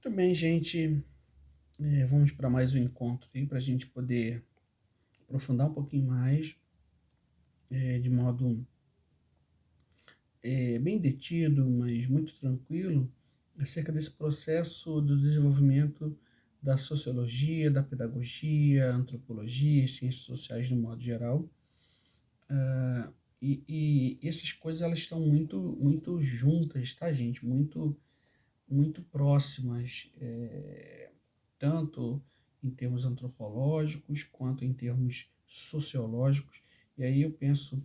Muito bem, gente. Vamos para mais um encontro aí para a gente poder aprofundar um pouquinho mais, de modo bem detido, mas muito tranquilo, acerca desse processo do desenvolvimento da sociologia, da pedagogia, antropologia e ciências sociais no modo geral. E essas coisas elas estão muito juntas, tá, gente? Muito próximas, tanto em termos antropológicos quanto em termos sociológicos. E aí eu penso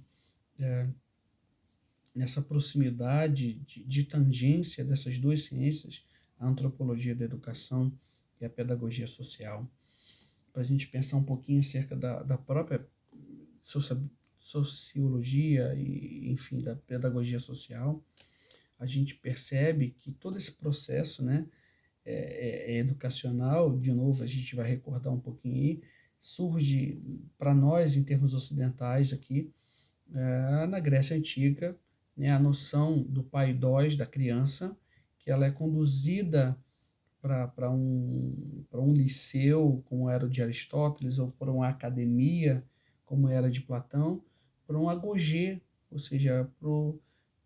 nessa proximidade de tangência dessas duas ciências, a antropologia da educação e a pedagogia social, para a gente pensar um pouquinho acerca da própria sociologia e, enfim, da pedagogia social. A gente percebe que todo esse processo, né, educacional, de novo, a gente vai recordar um pouquinho aí, surge para nós, em termos ocidentais aqui, na Grécia Antiga, né, a noção do paidós da criança, que ela é conduzida para um liceu, como era o de Aristóteles, ou para uma academia, como era de Platão, para um agogê, ou seja,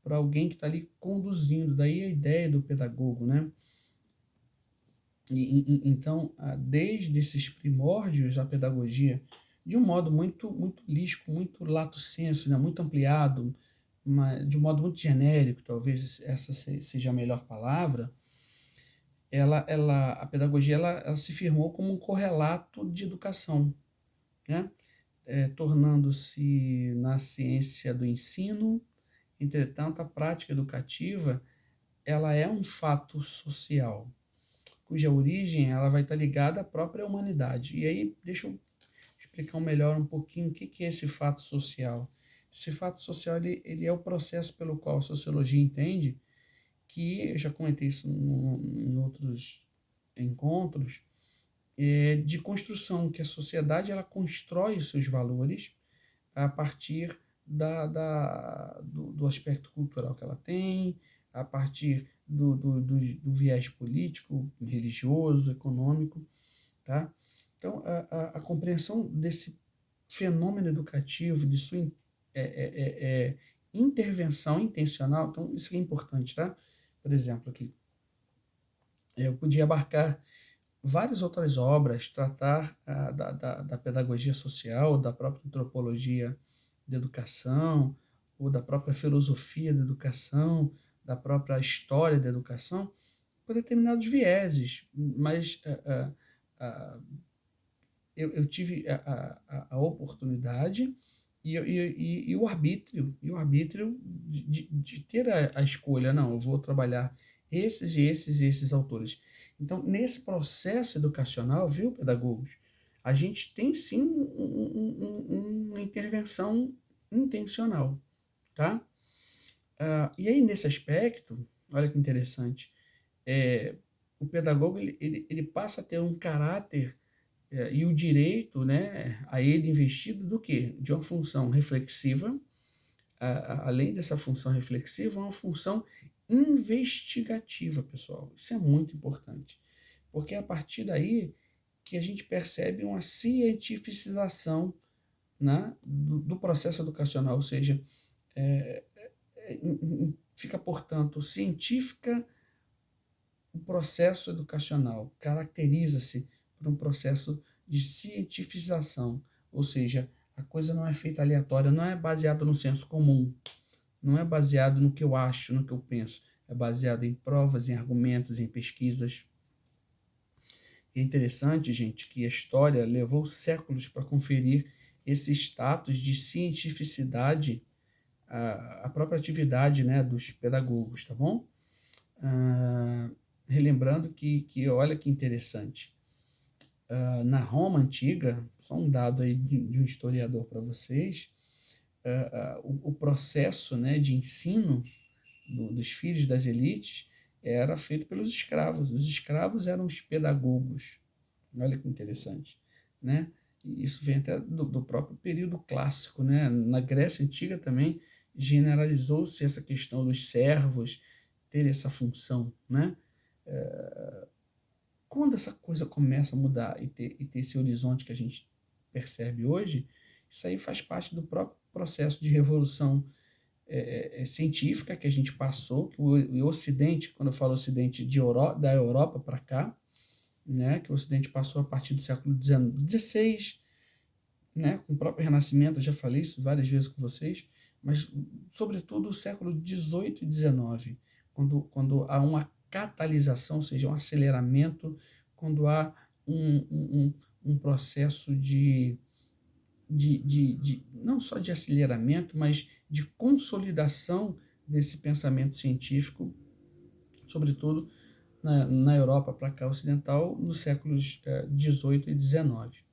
para alguém que está ali conduzindo. Daí a ideia do pedagogo, né? Então, desde esses primórdios, a pedagogia, de um modo muito holístico, muito lato sensu, né? Muito ampliado, de um modo muito genérico, talvez essa seja a melhor palavra, a pedagogia ela se firmou como um correlato de educação, né? Tornando-se na ciência do ensino. Entretanto, a prática educativa ela é um fato social, cuja origem ela vai estar ligada à própria humanidade. E aí, deixa eu explicar melhor um pouquinho o que é esse fato social. Esse fato social ele é o processo pelo qual a sociologia entende que, eu já comentei isso em outros encontros, de construção, que a sociedade ela constrói os seus valores a partir do aspecto cultural que ela tem, a partir do viés político, religioso, econômico, tá? Então, a compreensão desse fenômeno educativo, de sua intervenção intencional, então isso é importante, tá? Por exemplo, aqui, eu podia abarcar várias outras obras, tratar da pedagogia social, da própria antropologia da educação, ou da própria filosofia da educação, da própria história da educação, por determinados vieses, mas eu tive a oportunidade e o arbítrio de ter a escolha, não, eu vou trabalhar esses autores. Então, nesse processo educacional, viu, pedagogos, a gente tem sim uma intervenção intencional, tá? E aí, nesse aspecto, olha que interessante, o pedagogo ele passa a ter um caráter e o direito, né, a ele investido do quê? De uma função reflexiva, além dessa função reflexiva, uma função investigativa, pessoal. Isso é muito importante, porque é a partir daí que a gente percebe uma cientificização, né, do processo educacional, ou seja, é, fica, portanto, científica o processo educacional, caracteriza-se por um processo de cientificação, ou seja, a coisa não é feita aleatória, não é baseada no senso comum, não é baseado no que eu acho, no que eu penso, é baseado em provas, em argumentos, em pesquisas. E é interessante, gente, que a história levou séculos para conferir esse status de cientificidade à própria atividade, né, dos pedagogos, tá bom? Relembrando que olha que interessante, na Roma antiga, só um dado aí de um historiador para vocês, o processo, né, de ensino dos filhos das elites era feito pelos escravos. Os escravos eram os pedagogos. Olha que interessante, né? E isso vem até do próprio período clássico, né? Na Grécia Antiga também generalizou-se essa questão dos servos ter essa função, né? quando essa coisa começa a mudar e ter esse horizonte que a gente percebe hoje, isso aí faz parte do próprio processo de revolução científica que a gente passou, que o Ocidente, quando eu falo Ocidente, da Europa para cá, né, que o Ocidente passou a partir do século XVI, né, com o próprio Renascimento, eu já falei isso várias vezes com vocês, mas sobretudo o século XVIII e XIX, quando há uma catalisação, ou seja, um aceleramento, quando há um processo não só de aceleramento, mas de consolidação desse pensamento científico, sobretudo na Europa para cá ocidental, nos séculos XVIII e XIX.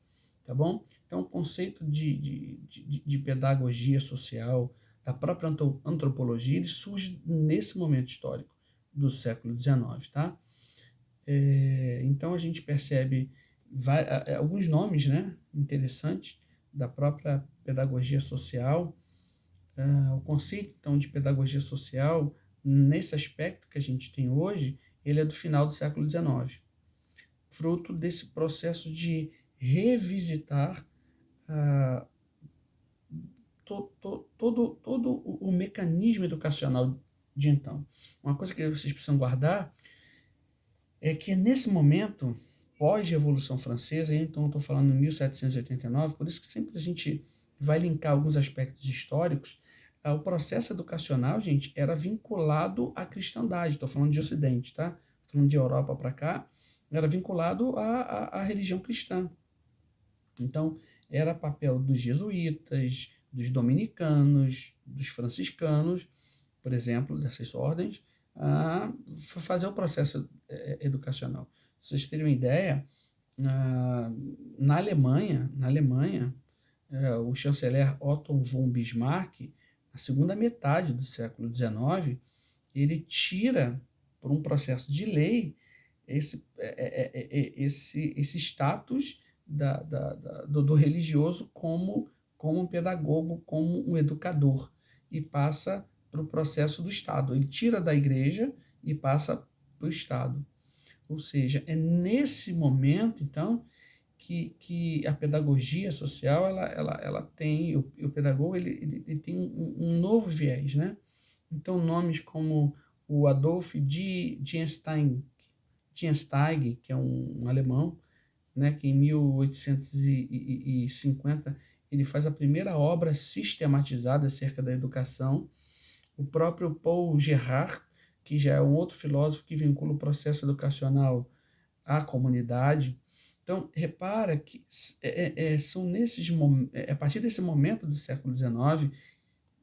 Tá bom? Então, o conceito de pedagogia social, da própria antropologia, ele surge nesse momento histórico do século XIX, tá? Então, a gente percebe alguns nomes, né, interessantes da própria pedagogia social. O conceito, então, de pedagogia social, nesse aspecto que a gente tem hoje, ele é do final do século XIX, fruto desse processo de revisitar todo o mecanismo educacional de então. Uma coisa que vocês precisam guardar é que nesse momento, pós-Revolução Francesa, então eu estou falando em 1789, por isso que sempre a gente vai linkar alguns aspectos históricos, o processo educacional, gente, era vinculado à cristandade, estou falando de Ocidente, tá? Falando de Europa para cá, era vinculado à religião cristã. Então, era papel dos jesuítas, dos dominicanos, dos franciscanos, por exemplo, dessas ordens, a fazer o processo educacional. Se vocês terem uma ideia, na Alemanha, o chanceler Otto von Bismarck, na segunda metade do século XIX, ele tira, por um processo de lei, esse status do religioso como um pedagogo, como um educador, e passa para o processo do Estado. Ele tira da igreja e passa para o Estado. Ou seja, é nesse momento, então, que a pedagogia social ela tem, o pedagogo ele tem um novo viés, né? Então, nomes como o Adolf Diensteig, que é um alemão, né, que em 1850 ele faz a primeira obra sistematizada acerca da educação. O próprio Paul Gerhardt, que já é um outro filósofo que vincula o processo educacional à comunidade. Então, repara que são a partir desse momento do século XIX,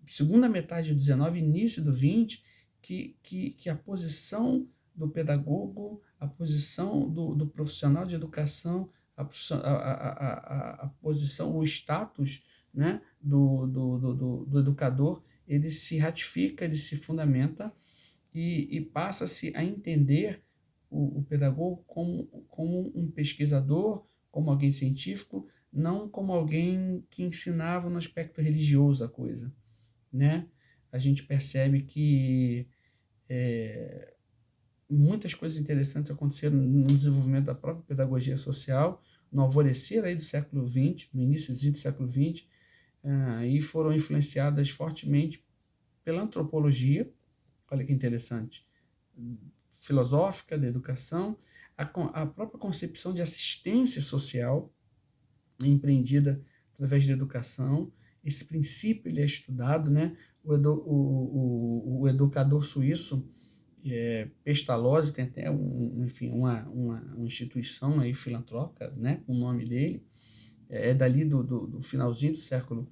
segunda metade do XIX, início do XX, que a posição do pedagogo, a posição do profissional de educação, a posição, o status, né, do educador, ele se ratifica, ele se fundamenta e passa-se a entender o pedagogo como um pesquisador, como alguém científico, não como alguém que ensinava no aspecto religioso a coisa, né? A gente percebe que muitas coisas interessantes aconteceram no desenvolvimento da própria pedagogia social, no alvorecer aí do século XX, no início do século XX, e foram influenciadas fortemente pela antropologia, olha que interessante, filosófica da educação, a própria concepção de assistência social empreendida através da educação. Esse princípio ele é estudado, né? O educador suíço, Pestalozzi, tem até uma instituição aí filantrópica, né, com o nome dele, dali do finalzinho do século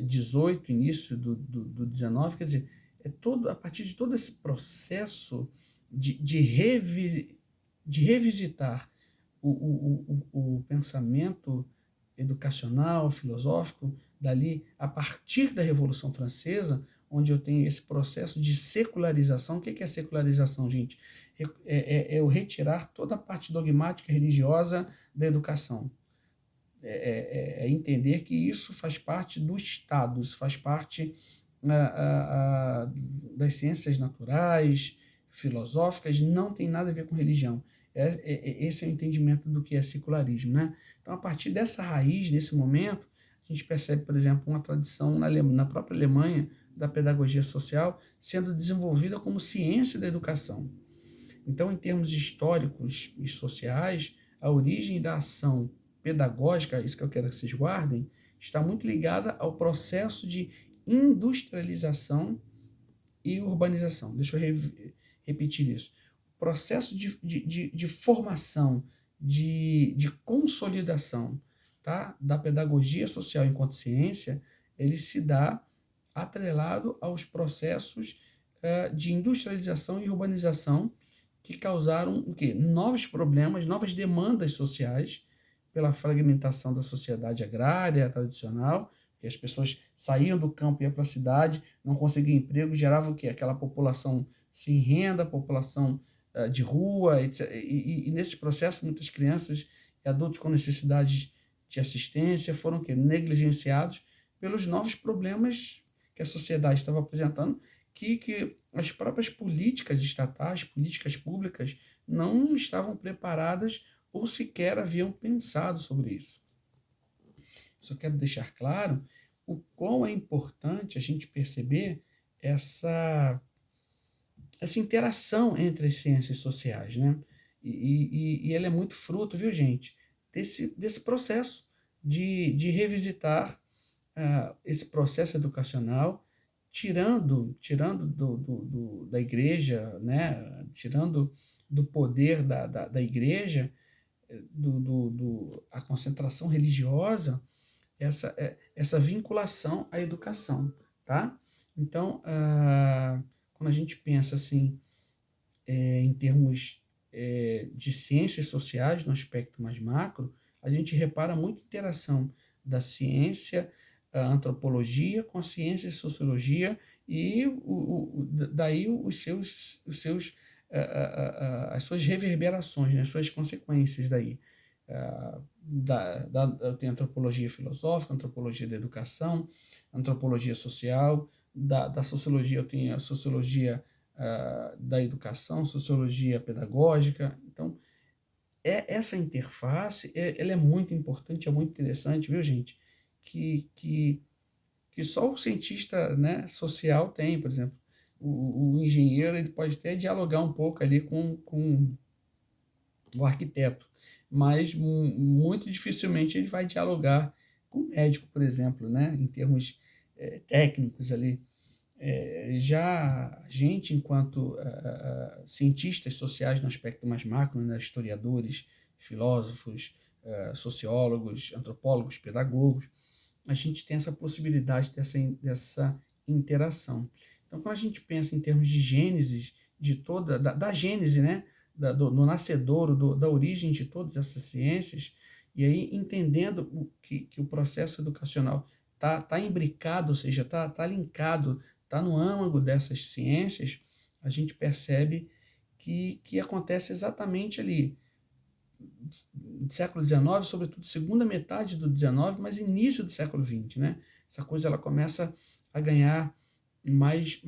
XVIII, início do XIX, quer dizer, a partir de todo esse processo de revisitar o pensamento educacional, filosófico, dali, a partir da Revolução Francesa, onde eu tenho esse processo de secularização. O que é secularização, gente? É o retirar toda a parte dogmática religiosa da educação. É entender que isso faz parte do Estado, isso faz parte das ciências naturais, filosóficas, não tem nada a ver com religião. Esse é o entendimento do que é secularismo, né? Então, a partir dessa raiz, desse momento, a gente percebe, por exemplo, uma tradição na própria Alemanha da pedagogia social sendo desenvolvida como ciência da educação. Então, em termos históricos e sociais, a origem da ação pedagógica, isso que eu quero que vocês guardem, está muito ligada ao processo de industrialização e urbanização. Deixa eu repetir isso. O processo de formação, de consolidação, tá, da pedagogia social enquanto ciência, ele se dá atrelado aos processos de industrialização e urbanização que causaram o quê? Novos problemas, novas demandas sociais pela fragmentação da sociedade agrária tradicional, que as pessoas saíam do campo e iam para a cidade, não conseguiam emprego, gerava o quê? Aquela população sem renda, população de rua, etc. E nesse processo, muitas crianças e adultos com necessidades de assistência foram o quê? Negligenciados pelos novos problemas que a sociedade estava apresentando, que as próprias políticas estatais, políticas públicas, não estavam preparadas ou sequer haviam pensado sobre isso. Só quero deixar claro o quão é importante a gente perceber essa interação entre as ciências sociais, né? E ela é muito fruto, viu, gente, desse processo de revisitar esse processo educacional, tirando da igreja, né? Tirando do poder da igreja, a concentração religiosa, essa vinculação à educação, tá? Então, quando a gente pensa assim, em termos de ciências sociais, no aspecto mais macro, a gente repara muita interação da ciência, a antropologia com a ciência e sociologia, e daí as suas reverberações, né, as suas consequências daí. Eu tenho antropologia filosófica, antropologia da educação, antropologia social, da sociologia eu tenho a sociologia da educação, sociologia pedagógica. Então, essa interface, ela é muito importante, é muito interessante, viu, gente? Que só o cientista, né, social tem, por exemplo. O engenheiro ele pode até dialogar um pouco ali com o arquiteto, mas muito dificilmente ele vai dialogar com o médico, por exemplo, né, em termos técnicos ali. Já a gente, enquanto cientistas sociais no aspecto mais macro, né, historiadores, filósofos, sociólogos, antropólogos, pedagogos, a gente tem essa possibilidade dessa interação. Então, quando a gente pensa em termos de gênesis, da gênese, né, do nascedouro, da origem de todas essas ciências, e aí entendendo que o processo educacional está imbricado, ou seja, está linkado, está no âmago dessas ciências, a gente percebe que acontece exatamente ali, século XIX, sobretudo segunda metade do XIX, mas início do século XX, né? Essa coisa ela começa a ganhar mais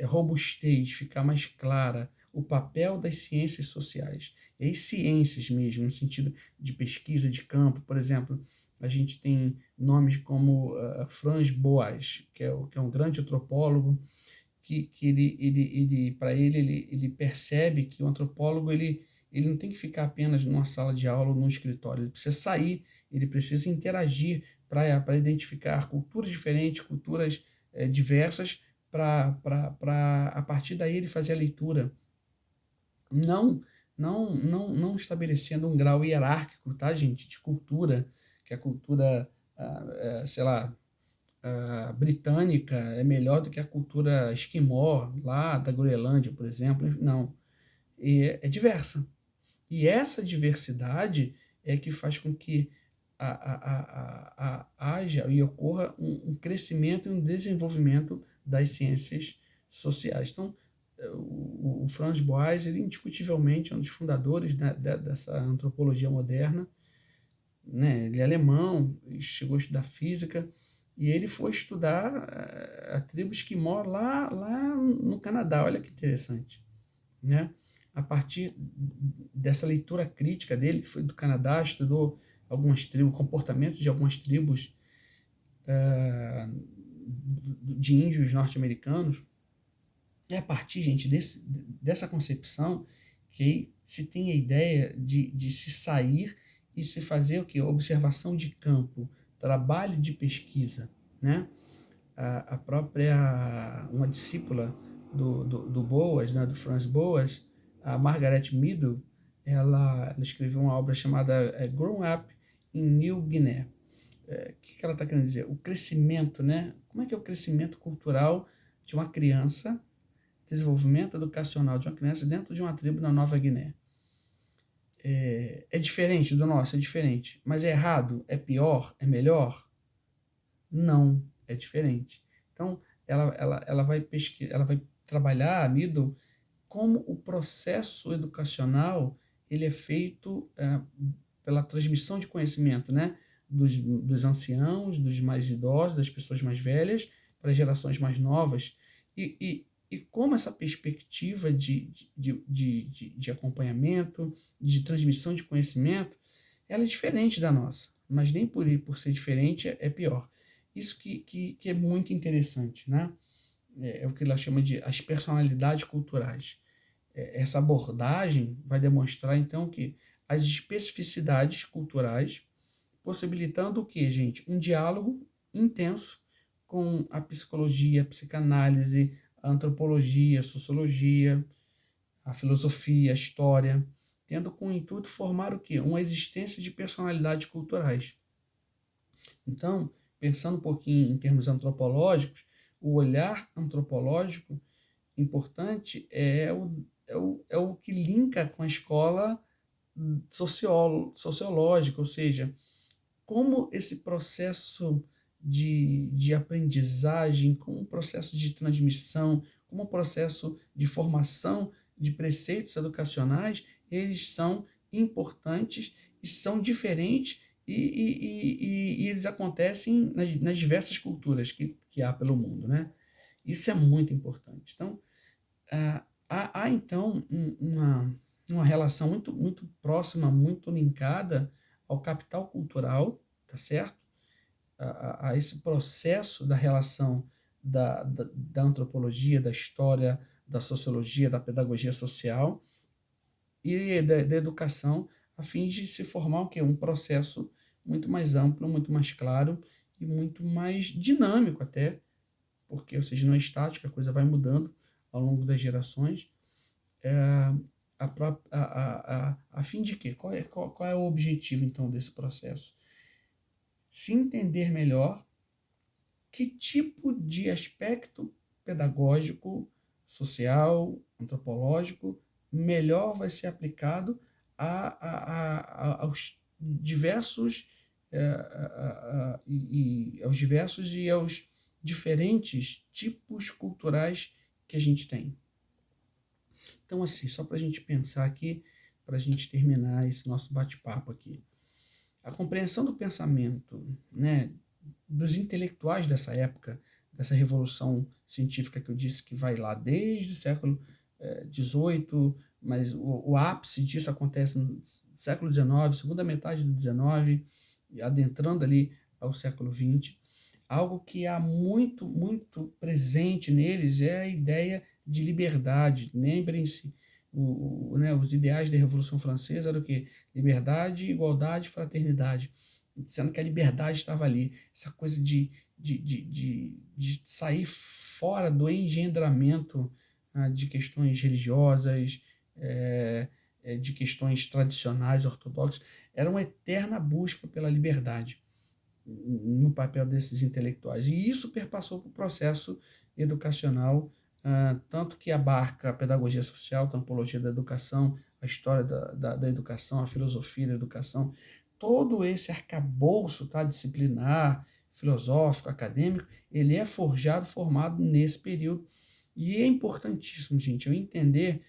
robustez, ficar mais clara o papel das ciências sociais. E aí, ciências mesmo, no sentido de pesquisa de campo, por exemplo, a gente tem nomes como Franz Boas, que é um grande antropólogo, que para ele percebe que o antropólogo ele não tem que ficar apenas numa sala de aula ou num escritório, ele precisa sair, ele precisa interagir para identificar culturas diferentes, culturas diversas, para a partir daí ele fazer a leitura, não estabelecendo um grau hierárquico, tá, gente, de cultura, que a cultura, sei lá, britânica é melhor do que a cultura esquimó, lá da Groenlândia, por exemplo. Não, é diversa. E essa diversidade é que faz com que haja e ocorra um crescimento e um desenvolvimento das ciências sociais. Então, o Franz Boas, ele indiscutivelmente é um dos fundadores, né, dessa antropologia moderna, né? Ele é alemão, chegou a estudar física, e ele foi estudar a tribo esquimó lá no Canadá. Olha que interessante, né? A partir dessa leitura crítica dele, que foi do Canadá, estudou algumas tribos, comportamentos de algumas tribos de índios norte-americanos. É a partir, gente, dessa concepção que se tem a ideia de se sair e se fazer o que? Observação de campo, trabalho de pesquisa, né? A própria, uma discípula do Boas, né, do Franz Boas, a Margaret Meadow, ela escreveu uma obra chamada Grown Up in New Guinea. O que ela está querendo dizer? O crescimento, né? Como é que é o crescimento cultural de uma criança, desenvolvimento educacional de uma criança dentro de uma tribo na Nova Guiné? É diferente do nosso? É diferente. Mas é errado? É pior? É melhor? Não, é diferente. Então, ela vai pesquisar, ela vai trabalhar a Middle como o processo educacional ele é feito pela transmissão de conhecimento, né? Dos anciãos, dos mais idosos, das pessoas mais velhas, para as gerações mais novas. E como essa perspectiva de acompanhamento, de transmissão de conhecimento, ela é diferente da nossa, mas nem por ser diferente é pior. Isso que é muito interessante, né? É o que ela chama de as personalidades culturais. Essa abordagem vai demonstrar, então, que as especificidades culturais, possibilitando o quê, gente? Um diálogo intenso com a psicologia, a psicanálise, a antropologia, a sociologia, a filosofia, a história, tendo com o intuito formar o quê? Uma existência de personalidades culturais. Então, pensando um pouquinho em termos antropológicos, o olhar antropológico importante é o que linka com a escola sociológica, ou seja, como esse processo de aprendizagem, como um processo de transmissão, como um processo de formação de preceitos educacionais, eles são importantes e são diferentes e eles acontecem nas diversas culturas que há pelo mundo, né? Isso é muito importante. Então, há então uma relação muito próxima, muito linkada ao capital cultural, tá certo? A esse processo da relação da antropologia, da história, da sociologia, da pedagogia social e da educação, a fim de se formar o quê? Um processo muito mais amplo, muito mais claro e muito mais dinâmico até, porque, ou seja, não é estático, a coisa vai mudando ao longo das gerações, a fim de quê? Qual é o objetivo, então, desse processo? Se entender melhor que tipo de aspecto pedagógico, social, antropológico melhor vai ser aplicado aos diversos e aos diferentes tipos culturais que a gente tem. Então, assim, só para a gente pensar aqui, para a gente terminar esse nosso bate-papo aqui. A compreensão do pensamento, né, dos intelectuais dessa época, dessa revolução científica que eu disse que vai lá desde o século XVIII, mas o ápice disso acontece no século XIX, segunda metade do XIX, adentrando ali ao século XX. Algo que há muito presente neles é a ideia de liberdade. Lembrem-se, os ideais da Revolução Francesa eram o quê? Liberdade, igualdade, fraternidade. Sendo que a liberdade estava ali. Essa coisa de sair fora do engendramento de questões religiosas, de questões tradicionais, ortodoxas. Era uma eterna busca pela liberdade no papel desses intelectuais. E isso perpassou para o processo educacional, tanto que abarca a pedagogia social, a antropologia da educação, a história da educação, a filosofia da educação, todo esse arcabouço disciplinar, filosófico, acadêmico, ele é formado nesse período. E é importantíssimo, gente, eu entender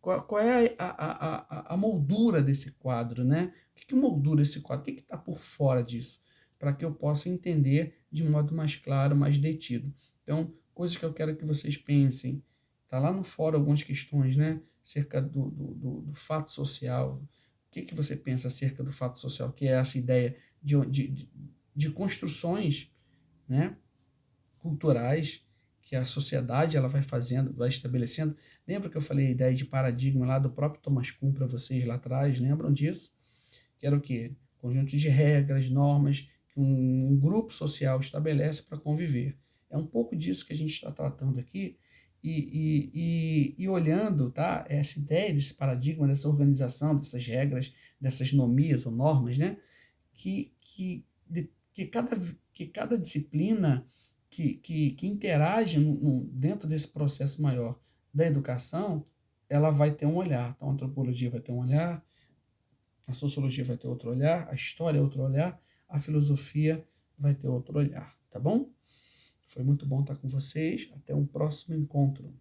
qual é a moldura desse quadro, né? O que moldura esse quadro? O que está por fora disso? Para que eu possa entender de modo mais claro, mais detido. Então, coisas que eu quero que vocês pensem. Está lá no fórum algumas questões, né? acerca do fato social. O que que você pensa acerca do fato social, que é essa ideia de construções, né, culturais que a sociedade ela vai fazendo, vai estabelecendo. Lembra que eu falei a ideia de paradigma lá do próprio Thomas Kuhn para vocês lá atrás? Lembram disso? Que era o quê? Conjunto de regras, normas que um grupo social estabelece para conviver. É um pouco disso que a gente está tratando aqui e olhando, tá? Essa ideia desse paradigma, dessa organização, dessas regras, dessas nomias ou normas, né? Que cada disciplina que interage dentro desse processo maior da educação, ela vai ter um olhar. Então, a antropologia vai ter um olhar, a sociologia vai ter outro olhar, a história é outro olhar, a filosofia vai ter outro olhar, tá bom? Foi muito bom estar com vocês. Até um próximo encontro.